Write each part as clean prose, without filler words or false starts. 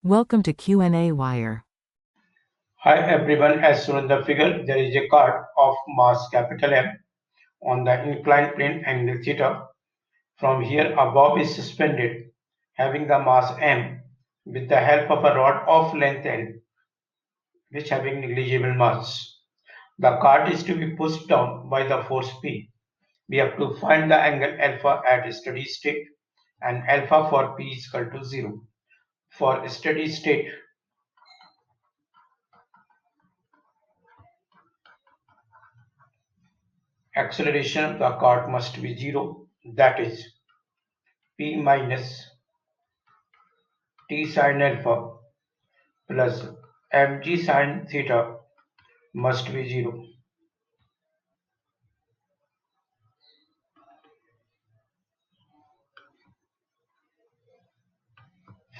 Welcome to qnawire. Hi everyone, as shown in the figure, there is a card of mass capital M on the inclined plane angle theta. From here above is suspended, having the mass M with the help of a rod of length L, which having negligible mass. The card is to be pushed down by the force P. We have to find the angle alpha at steady state and alpha for P is equal to 0. For steady state, acceleration of the card must be 0, that is P minus T sin alpha plus mg sin theta must be 0.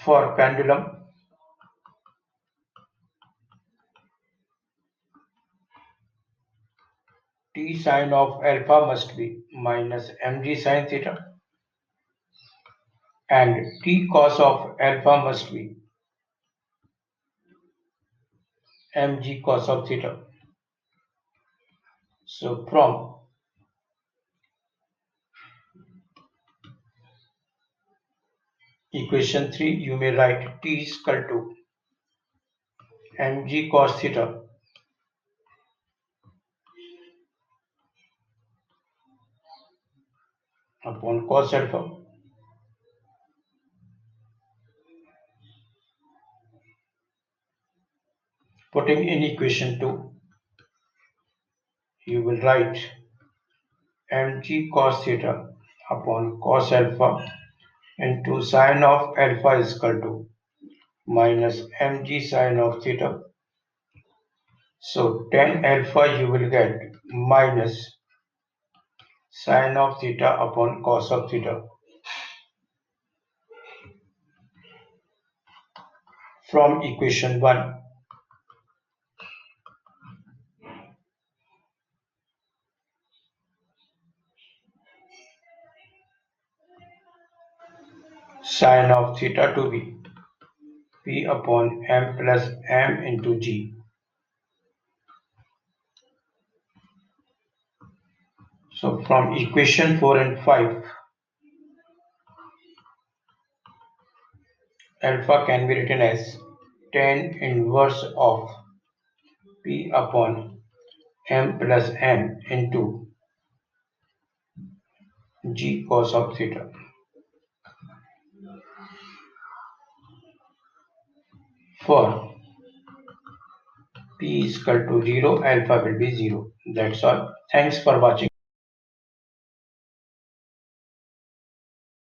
For pendulum, T sin of alpha must be minus mg sin theta and T cos of alpha must be mg cos of theta. So from equation 3 you may write T is equal to mg cos theta upon cos alpha. Putting in equation 2 you will write mg cos theta upon cos alpha into sin of alpha is equal to minus mg sin of theta. So tan alpha you will get minus sin of theta upon cos of theta. From equation 1, sin of theta to be P upon m plus m into g. So from equation 4 and 5, alpha can be written as tan inverse of P upon m plus m into g cos of theta. For P is equal to 0, alpha will be 0. That's all. Thanks for watching.